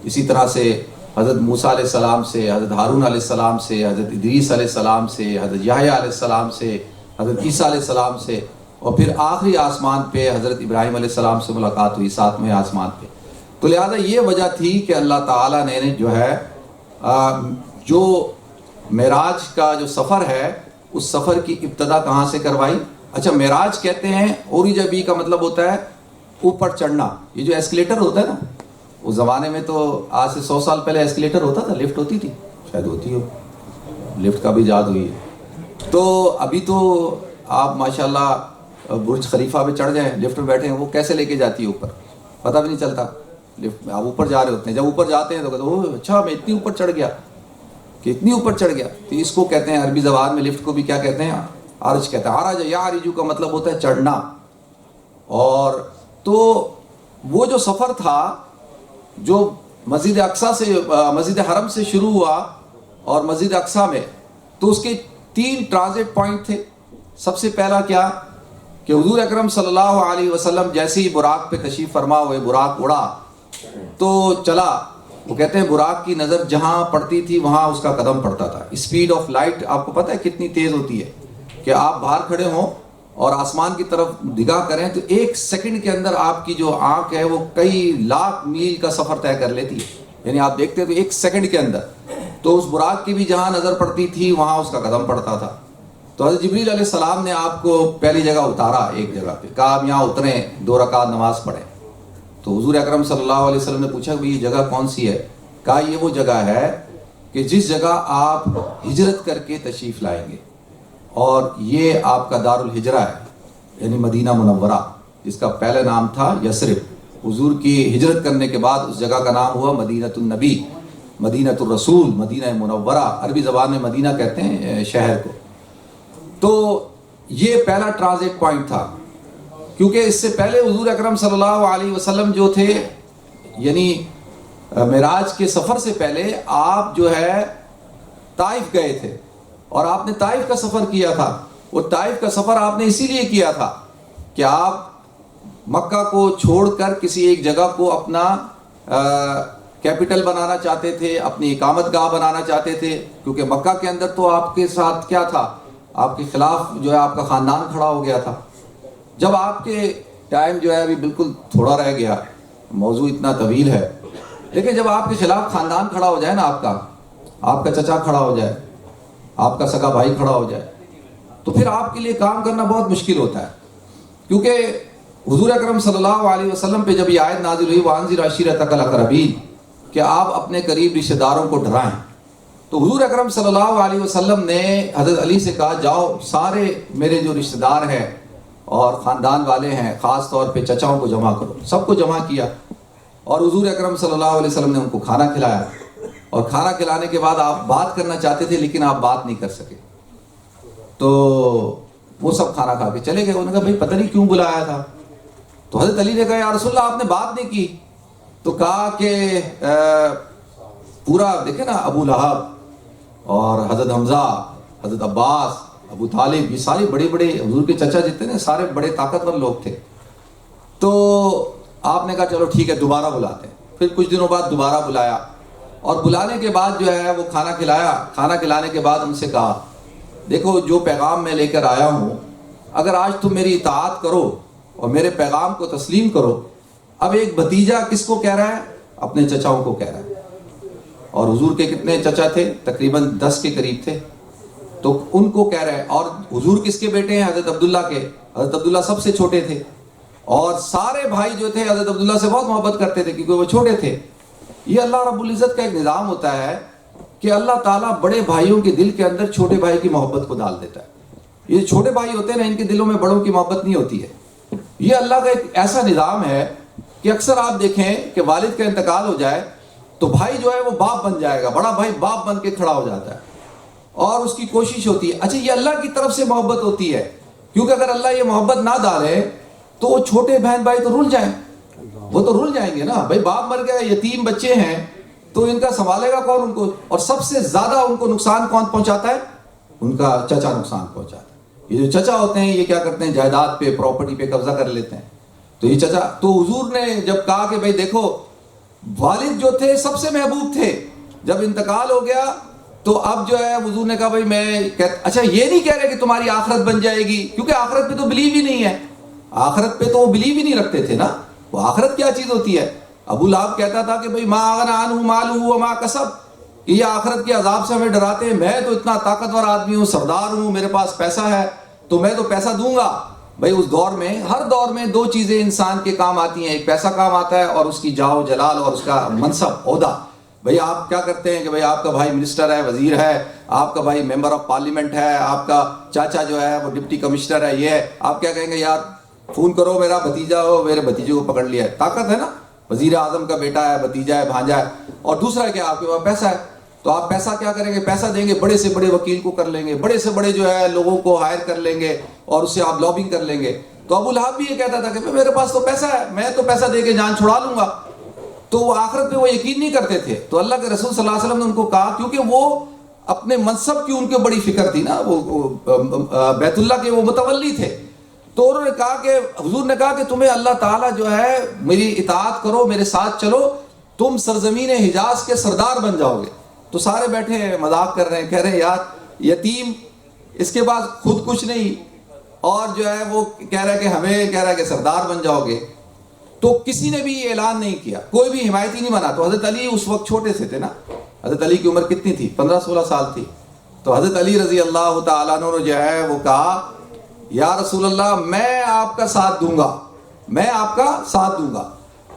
اسی طرح سے حضرت موسیٰ علیہ السلام سے، حضرت ہارون علیہ السلام سے، حضرت ادریس علیہ السلام سے، حضرت یحییٰ علیہ السلام سے، حضرت عیسیٰ علیہ السلام سے، اور پھر آخری آسمان پہ حضرت ابراہیم علیہ السلام سے ملاقات ہوئی 7ویں آسمان پہ. تو لہذا یہ وجہ تھی کہ اللہ تعالیٰ نے جو ہے جو معراج کا جو سفر ہے اس سفر کی ابتدا کہاں سے کروائی. اچھا، معراج کہتے ہیں عروج بی کا مطلب ہوتا ہے اوپر چڑھنا. یہ جو ایسکلیٹر ہوتا ہے نا، اس زمانے میں تو آج سے 100 سال پہلے ایسکلیٹر ہوتا تھا، لفٹ ہوتی تھی، شاید ہوتی ہو، لفٹ کا بھی ایجاد ہوئی ہے. تو ابھی تو آپ ماشاءاللہ برج خلیفہ پہ چڑھ جائیں، لفٹ میں بیٹھے ہیں، وہ کیسے لے کے جاتی ہے اوپر پتہ بھی نہیں چلتا. لفٹ میں آپ اوپر جا رہے ہوتے ہیں، جب اوپر جاتے ہیں تو کہتے ہیں اوہ اچھا میں اتنی اوپر چڑھ گیا، کہ اتنی اوپر چڑھ گیا. تو اس کو کہتے ہیں عربی زبان میں لفٹ کو بھی کیا کہتے ہیں؟ عرج کہتے ہیں. عرج یا عرجو کا مطلب ہوتا ہے چڑھنا. اور تو وہ جو سفر تھا جو مسجد اقصیٰ سے مسجد حرم سے شروع ہوا اور مسجد اقصیٰ میں، تو اس کے 3 ٹرانزٹ پوائنٹ تھے. سب سے پہلا کیا کہ حضور اکرم صلی اللہ علیہ وسلم جیسے ہی براق پہ تشریف فرما ہوئے، براق اڑا تو چلا. وہ کہتے ہیں براق کی نظر جہاں پڑتی تھی وہاں اس کا قدم پڑتا تھا. اسپیڈ آف لائٹ آپ کو پتہ ہے کتنی تیز ہوتی ہے کہ آپ باہر کھڑے ہوں اور آسمان کی طرف نگاہ کریں تو 1 سیکنڈ کے اندر آپ کی جو آنکھ ہے وہ کئی لاکھ میل کا سفر طے کر لیتی ہے. یعنی آپ دیکھتے ہیں تو 1 سیکنڈ کے اندر. تو اس براق کی بھی جہاں نظر پڑتی تھی وہاں اس کا قدم پڑتا تھا. تو حضرت جبریل علیہ السلام نے آپ کو پہلی جگہ اتارا، ایک جگہ پہ کہا آپ یہاں اتریں، 2 رکعت نماز پڑھیں. تو حضور اکرم صلی اللہ علیہ وسلم نے پوچھا کہ یہ جگہ کون سی ہے؟ کہا یہ وہ جگہ ہے کہ جس جگہ آپ ہجرت کر کے تشریف لائیں گے، اور یہ آپ کا دار الہجرہ ہے، یعنی مدینہ منورہ، جس کا پہلا نام تھا یثرب. حضور کی ہجرت کرنے کے بعد اس جگہ کا نام ہوا مدینۃ النبی، مدینۃ الرسول، مدینہ منورہ. عربی زبان میں مدینہ کہتے ہیں شہر کو. تو یہ پہلا ٹرانزٹ پوائنٹ تھا، کیونکہ اس سے پہلے حضور اکرم صلی اللہ علیہ وسلم جو تھے، یعنی معراج کے سفر سے پہلے آپ جو ہے طائف گئے تھے اور آپ نے طائف کا سفر کیا تھا. وہ طائف کا سفر آپ نے اسی لیے کیا تھا کہ آپ مکہ کو چھوڑ کر کسی ایک جگہ کو اپنا کیپٹل بنانا چاہتے تھے، اپنی اقامت گاہ بنانا چاہتے تھے. کیونکہ مکہ کے اندر تو آپ کے ساتھ کیا تھا، آپ کے خلاف جو ہے آپ کا خاندان کھڑا ہو گیا تھا. جب آپ کے ٹائم جو ہے ابھی بالکل تھوڑا رہ گیا، موضوع اتنا طویل ہے، لیکن جب آپ کے خلاف خاندان کھڑا ہو جائے نا، آپ کا چچا کھڑا ہو جائے، آپ کا سگا بھائی کھڑا ہو جائے، تو پھر آپ کے لیے کام کرنا بہت مشکل ہوتا ہے. کیونکہ حضور اکرم صلی اللہ علیہ وسلم پہ جب یہ آیت نازل ہوئی وَأَنذِرْ عَشِيرَتَكَ الْأَقْرَبِينَ کہ آپ اپنے قریب رشتہ داروں کو ڈرائیں، تو حضور اکرم صلی اللہ علیہ وسلم نے حضرت علی سے کہا جاؤ سارے میرے جو رشتہ دار ہیں اور خاندان والے ہیں، خاص طور پہ چچاؤں کو جمع کرو. سب کو جمع کیا اور حضور اکرم صلی اللہ علیہ وسلم نے ان کو کھانا کھلایا. اور کھانا کھلانے کے بعد آپ بات کرنا چاہتے تھے لیکن آپ بات نہیں کر سکے. تو وہ سب کھانا کھا کے چلے گئے. انہوں نے کہا بھائی پتہ نہیں کیوں بلایا تھا. تو حضرت علی نے کہا یا رسول اللہ آپ نے بات نہیں کی. تو کہا کہ پورا دیکھیں نا ابو لہب اور حضرت حمزہ، حضرت عباس، ابو طالب، یہ سارے بڑے بڑے حضور کے چچا جتنے ہیں سارے بڑے طاقتور لوگ تھے. تو آپ نے کہا چلو ٹھیک ہے دوبارہ بلاتے ہیں. پھر کچھ دنوں بعد دوبارہ بلایا اور بلانے کے بعد جو ہے وہ کھانا کھلایا. کھانا کھلانے کے بعد ان سے کہا دیکھو جو پیغام میں لے کر آیا ہوں اگر آج تم میری اطاعت کرو اور میرے پیغام کو تسلیم کرو. اب ایک بھتیجا کس کو کہہ رہا ہے؟ اپنے چچاؤں کو کہہ رہا ہے. اور حضور کے کتنے چچا تھے؟ تقریباً 10 کے قریب تھے. تو ان کو کہہ رہے ہیں. اور حضور کس کے بیٹے ہیں؟ حضرت عبداللہ کے. حضرت عبداللہ سب سے چھوٹے تھے اور سارے بھائی جو تھے حضرت عبداللہ سے بہت محبت کرتے تھے کیونکہ وہ چھوٹے تھے. یہ اللہ رب العزت کا ایک نظام ہوتا ہے کہ اللہ تعالیٰ بڑے بھائیوں کے دل کے اندر چھوٹے بھائی کی محبت کو ڈال دیتا ہے. یہ چھوٹے بھائی ہوتے ہیں نا ان کے دلوں میں بڑوں کی محبت نہیں ہوتی ہے. یہ اللہ کا ایک ایسا نظام ہے کہ اکثر آپ دیکھیں کہ والد کا انتقال ہو جائے تو بھائی جو ہے وہ باپ بن جائے گا. بڑا بھائی باپ بن کے کھڑا ہو جاتا ہے اور اس کی کوشش ہوتی ہے. اچھا یہ اللہ کی طرف سے محبت ہوتی ہے کیونکہ اگر اللہ یہ محبت نہ ڈالے تو وہ چھوٹے بہن بھائی تو رل جائیں. وہ تو رل جائیں گے نا. بھائی باپ مر گیا، یتیم بچے ہیں تو ان کا سنبھالے گا کون ان کو؟ اور سب سے زیادہ ان کو نقصان کون پہنچاتا ہے؟ ان کا چچا نقصان پہنچاتا ہے. یہ جو چچا ہوتے ہیں یہ کیا کرتے ہیں؟ جائیداد پہ پراپرٹی پہ قبضہ کر لیتے ہیں. تو یہ چچا تو حضور نے جب کہا کہ بھائی دیکھو والد جو تھے سب سے محبوب تھے، جب انتقال ہو گیا تو اب جو ہے حضور نے کہا بھائی میں اچھا یہ نہیں کہہ رہے کہ تمہاری آخرت بن جائے گی کیونکہ آخرت پہ تو بلیو ہی نہیں ہے. آخرت پہ تو وہ بلیو ہی نہیں رکھتے تھے نا. وہ آخرت کیا چیز ہوتی ہے؟ ابو لہب کہتا تھا کہ بھائی ما اغنی عنہ مالہ وما کسب، یہ آخرت کے عذاب سے ہمیں ڈراتے ہیں. میں تو اتنا طاقتور آدمی ہوں، سردار ہوں، میرے پاس پیسہ ہے تو میں تو پیسہ دوں گا. بھائی اس دور میں ہر دور میں 2 چیزیں انسان کے کام آتی ہیں. ایک پیسہ کام آتا ہے اور اس کی جاہ و جلال اور اس کا منصب عہدہ. بھئی آپ کیا کرتے ہیں کہ بھئی آپ کا بھائی منسٹر ہے، وزیر ہے، آپ کا بھائی ممبر آف پارلیمنٹ ہے، آپ کا چاچا جو ہے وہ ڈپٹی کمشنر ہے. یہ ہے آپ کیا کہیں گے یار فون کرو میرا بھتیجا ہو، میرے بھتیجے کو پکڑ لیا ہے. طاقت ہے نا. وزیر اعظم کا بیٹا ہے، بھتیجا ہے، بھانجا ہے. اور دوسرا کیا آپ کے پاس پیسہ ہے تو آپ پیسہ کیا کریں گے؟ پیسہ دیں گے، بڑے سے بڑے وکیل کو کر لیں گے، بڑے سے بڑے جو ہے لوگوں کو ہائر کر لیں گے اور اس سے آپ لابنگ کر لیں گے. تو ابو لہب بھی یہ کہتا تھا کہ میرے پاس تو پیسہ ہے، میں تو پیسہ دے کے جان چھڑا لوں گا. تو وہ آخرت پہ وہ یقین نہیں کرتے تھے. تو اللہ کے رسول صلی اللہ علیہ وسلم نے ان کو کہا کیونکہ وہ اپنے منصب کی ان کو بڑی فکر تھی نا، وہ بیت اللہ کے وہ متولی تھے. تو انہوں نے کہا کہ حضور نے کہا کہ تمہیں اللہ تعالیٰ جو ہے میری اطاعت کرو، میرے ساتھ چلو، تم سرزمین حجاز کے سردار بن جاؤ گے. تو سارے بیٹھے ہیں مذاق کر رہے ہیں، کہہ رہے ہیں یار یتیم، اس کے بعد خود کچھ نہیں اور جو ہے وہ کہہ رہا ہے کہ ہمیں کہہ رہا ہے کہ سردار بن جاؤ گے. تو کسی نے بھی یہ اعلان نہیں کیا، کوئی بھی حمایتی نہیں بنا. تو حضرت علی اس وقت چھوٹے سے تھے نا. حضرت علی کی عمر کتنی تھی؟ 15-16 سال تھی. تو حضرت علی رضی اللہ تعالیٰ عنہ نے جو ہے وہ کہا یا رسول اللہ میں آپ کا ساتھ دوں گا، میں آپ کا ساتھ دوں گا.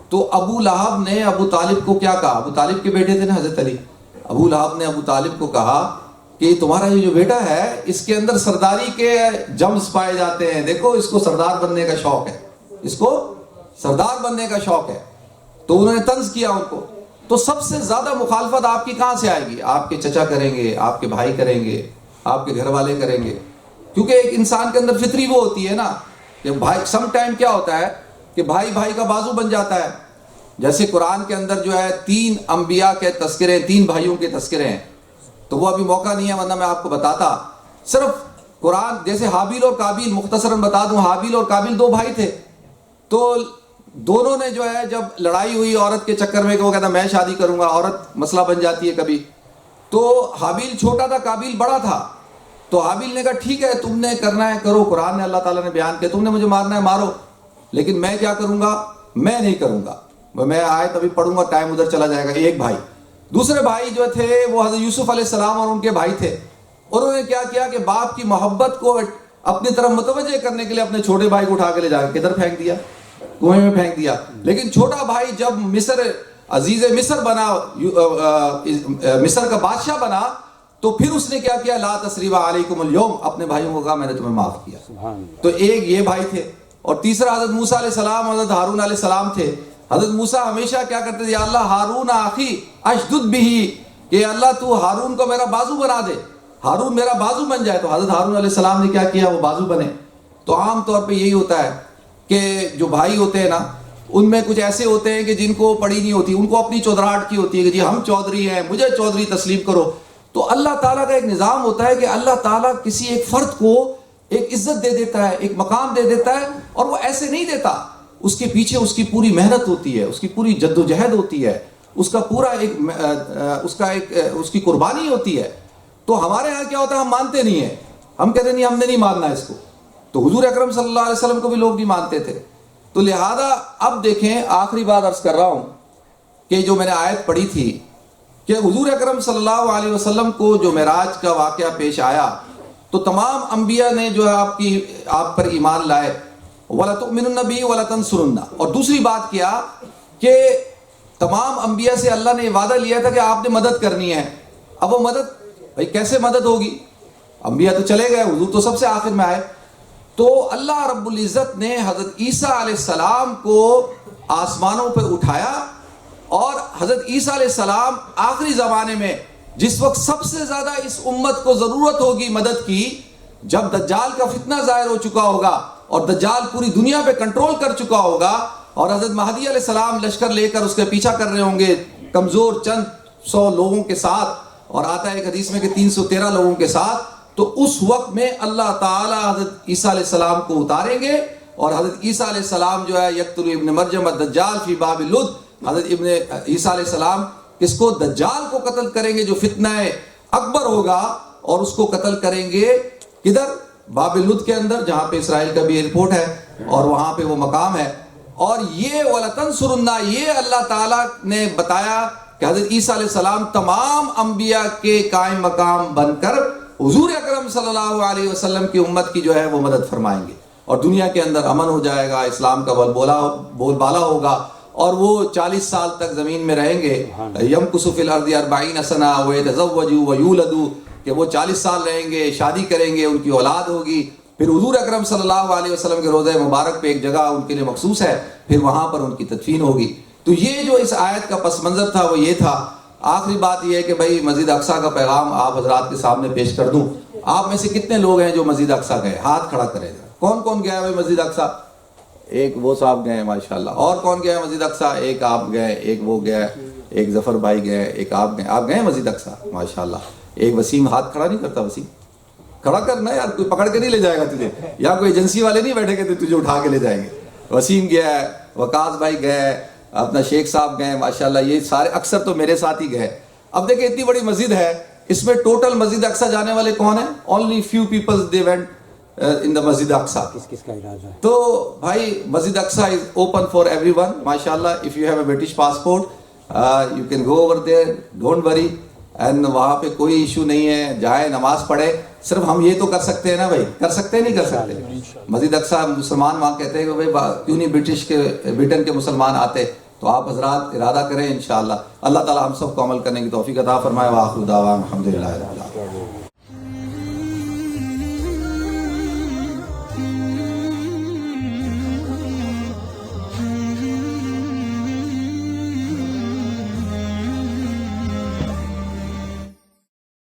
تو ابو لہب نے ابو طالب کو کیا کہا؟ ابو طالب کے بیٹے تھے نا حضرت علی. ابو لہب نے ابو طالب کو کہا کہ تمہارا یہ جو بیٹا ہے اس کے اندر سرداری کے جمز پائے جاتے ہیں، دیکھو اس کو سردار بننے کا شوق ہے، اس کو سردار بننے کا شوق ہے. تو انہوں نے طنز کیا ان کو. تو سب سے زیادہ مخالفت آپ کی کہاں سے آئے گی؟ آپ کے چچا کریں گے، آپ کے بھائی کریں گے، آپ کے گھر والے کریں گے. کیونکہ ایک انسان کے اندر فطری وہ ہوتی ہے نا کہ بھائی سم ٹائم کیا ہوتا ہے کہ بھائی بھائی کا بازو بن جاتا ہے. جیسے قرآن کے اندر جو ہے 3 انبیاء کے تذکرے، 3 بھائیوں کے تذکرے ہیں. تو وہ ابھی موقع نہیں ہے ورنہ میں آپ کو بتاتا. صرف قرآن جیسے حابیل اور قابیل مختصراً بتا دوں. حابیل اور قابیل 2 بھائی تھے. تو دونوں نے جو ہے جب لڑائی ہوئی عورت کے چکر میں کہ وہ کہتا میں شادی کروں گا، عورت مسئلہ بن جاتی ہے کبھی. تو حابیل چھوٹا تھا، قابیل بڑا تھا. تو حابیل نے کہا ٹھیک ہے تم نے کرنا ہے کرو، قرآن نے اللہ تعالیٰ نے بیان کیا، تم نے مجھے مارنا ہے مارو، لیکن میں کیا کروں گا؟ میں نہیں کروں گا. میں آیت ابھی پڑھوں گا، ٹائم ادھر چلا جائے گا. ایک بھائی. دوسرے بھائی جو تھے وہ حضرت یوسف علیہ السلام اور ان کے بھائی تھے. انہوں نے کیا کیا کہ باپ کی محبت کو اپنی طرف متوجہ کرنے کے لیے اپنے چھوٹے بھائی کو اٹھا کے لے جا کے کدھر پھینک دیا؟ کنویں میں پھینک دیا. لیکن چھوٹا بھائی جب مصر عزیز مصر بنا، مصر کا بادشاہ بنا، تو پھر اس نے کیا کیا؟ لا تثریب علیکم اليوم، اپنے بھائیوں کو کہا میں نے تمہیں معاف کیا. تو ایک یہ بھائی تھے اور تیسرا حضرت موسیٰ علیہ السلام، حضرت ہارون علیہ السلام تھے. حضرت موسیٰ ہمیشہ کیا کرتے تھے؟ یا اللہ ہارون اخی اشدد بہ، کہ اللہ تو ہارون کو میرا بازو بنا دے. ہارون میرا بازو بن جائے. تو حضرت ہارون علیہ السلام نے کیا کیا؟ وہ بازو بنے. تو عام طور پہ یہی ہوتا ہے کہ جو بھائی ہوتے ہیں نا, ان میں کچھ ایسے ہوتے ہیں کہ جن کو پڑی نہیں ہوتی, ان کو اپنی چودراہٹ کی ہوتی ہے کہ جی ہم چودھری ہیں, مجھے چودھری تسلیم کرو. تو اللہ تعالیٰ کا ایک نظام ہوتا ہے کہ اللہ تعالیٰ کسی ایک فرد کو ایک عزت دے دیتا ہے, ایک مقام دے دیتا ہے, اور وہ ایسے نہیں دیتا. اس کے پیچھے اس کی پوری محنت ہوتی ہے, اس کی پوری جد و جہد ہوتی ہے, اس کا پورا اس کی قربانی ہوتی ہے. تو ہمارے ہاں کیا ہوتا ہے, ہم مانتے نہیں ہیں, ہم کہتے نہیں, ہم نے نہیں ماننا اس کو. تو حضور اکرم صلی اللہ علیہ وسلم کو بھی لوگ نہیں مانتے تھے. تو لہذا اب دیکھیں, آخری بات عرض کر رہا ہوں کہ جو میں نے آیت پڑھی تھی کہ حضور اکرم صلی اللہ علیہ وسلم کو جو معراج کا واقعہ پیش آیا تو تمام انبیاء نے جو ہے آپ پر ایمان لائے, وَلَتُؤْمِنُنَّ بِهِ وَلَتَنْصُرُنَّ. اور دوسری بات کیا کہ تمام انبیاء سے اللہ نے وعدہ لیا تھا کہ آپ نے مدد کرنی ہے. اب وہ مدد بھائی کیسے مدد ہوگی؟ انبیاء تو چلے گئے, حضور تو سب سے آخر میں آئے. تو اللہ رب العزت نے حضرت عیسیٰ علیہ السلام کو آسمانوں پہ اٹھایا, اور حضرت عیسیٰ علیہ السلام آخری زمانے میں جس وقت سب سے زیادہ اس امت کو ضرورت ہوگی مدد کی, جب دجال کا فتنہ ظاہر ہو چکا ہوگا اور دجال پوری دنیا پہ کنٹرول کر چکا ہوگا, اور حضرت مہدی علیہ السلام لشکر لے کر اس کے پیچھا کر رہے ہوں گے کمزور چند 100 لوگوں کے ساتھ, اور آتا ہے ایک حدیث میں کہ 313 لوگوں کے ساتھ. تو اس وقت میں اللہ تعالیٰ حضرت عیسیٰ علیہ السلام کو اتاریں گے, اور حضرت عیسیٰ علیہ السلام جو ہے یقتل ابن مریم الدجال فی باب لد, حضرت ابن عیسیٰ علیہ السلام کس کو؟ دجال کو قتل کریں گے جو فتنہ اکبر ہوگا, اور اس کو قتل کریں گے کدھر؟ باب لد کے اندر, جہاں پہ اسرائیل کا بھی ایئرپورٹ ہے اور وہاں پہ وہ مقام ہے. اور یہ وَلَتَنْصُرُنَّ, یہ اللہ تعالیٰ نے بتایا کہ حضرت عیسیٰ علیہ السلام تمام انبیاء کے قائم مقام بن کر حضور اکرم صلی اللہ علیہ وسلم کی امت کی جو ہے وہ مدد فرمائیں گے, اور دنیا کے اندر امن ہو جائے گا, اسلام کا بول بالا ہوگا, اور وہ 40 سال تک زمین میں رہیں گے. یمکث فی الارض 40 سنہ ویتزوج ویولد, کہ وہ 40 سال رہیں گے, شادی کریں گے, ان کی اولاد ہوگی. پھر حضور اکرم صلی اللہ علیہ وسلم کے روضہ مبارک پہ ایک جگہ ان کے لیے مخصوص ہے, پھر وہاں پر ان کی تدفین ہوگی. تو یہ جو اس آیت کا پس منظر تھا وہ یہ تھا. آخری بات یہ ہے کہ بھائی مسجد اقصیٰ کا پیغام آپ حضرات کے سامنے پیش کر دوں. آپ میں سے کتنے لوگ ہیں جو مسجد اقصیٰ گئے؟ ہاتھ کھڑا کریں. کون کون گیا ہے مسجد اقصیٰ؟ ایک وہ صاحب گئے ہیں ماشاءاللہ. اور کون گیا ہے مسجد اقصیٰ؟ ایک آپ گئے, ایک وہ گیا, ایک ظفر بھائی گئے, ایک آپ گئے. آپ گئے مسجد اقصیٰ ماشاءاللہ. ایک وسیم ہاتھ کھڑا نہیں کرتا. وسیم کھڑا کرنا یار, کوئی پکڑ کے نہیں لے جائے گا تجھے, یا کوئی ایجنسی والے نہیں بیٹھے گے تجھے اٹھا کے لے جائیں گے. وسیم گیا ہے, وقاص بھائی گئے, اپنا شیخ صاحب گئے ماشاءاللہ. یہ سارے اکثر تو میرے ساتھ ہی گئے. اب دیکھیں اتنی بڑی مسجد ہے, اس میں ٹوٹل مسجد اقصیٰ جانے والے کون ہیں؟ Only few people they went in the مسجد اقصیٰ. کس کا ارادہ ہے؟ تو بھائی مسجد Aqsa is open for everyone ماشاءاللہ. if you have a British passport you can go over there, don't worry. and وہاں پہ کوئی ایشو نہیں ہے, جائے نماز پڑھے. صرف ہم یہ تو کر سکتے ہیں نا بھائی, کر سکتے ہیں نہیں کر سکتے؟ مسجد اقصیٰ مسلمان وہاں کہتے ہیں کہ بھائی کیوں نہیں برٹن کے مسلمان آتے؟ تو آپ حضرات ارادہ کریں انشاءاللہ. اللہ تعالی ہم سب کو عمل کرنے کی توفیق عطا فرمائے. وآخر دعوانا الحمدللہ رب العالمین.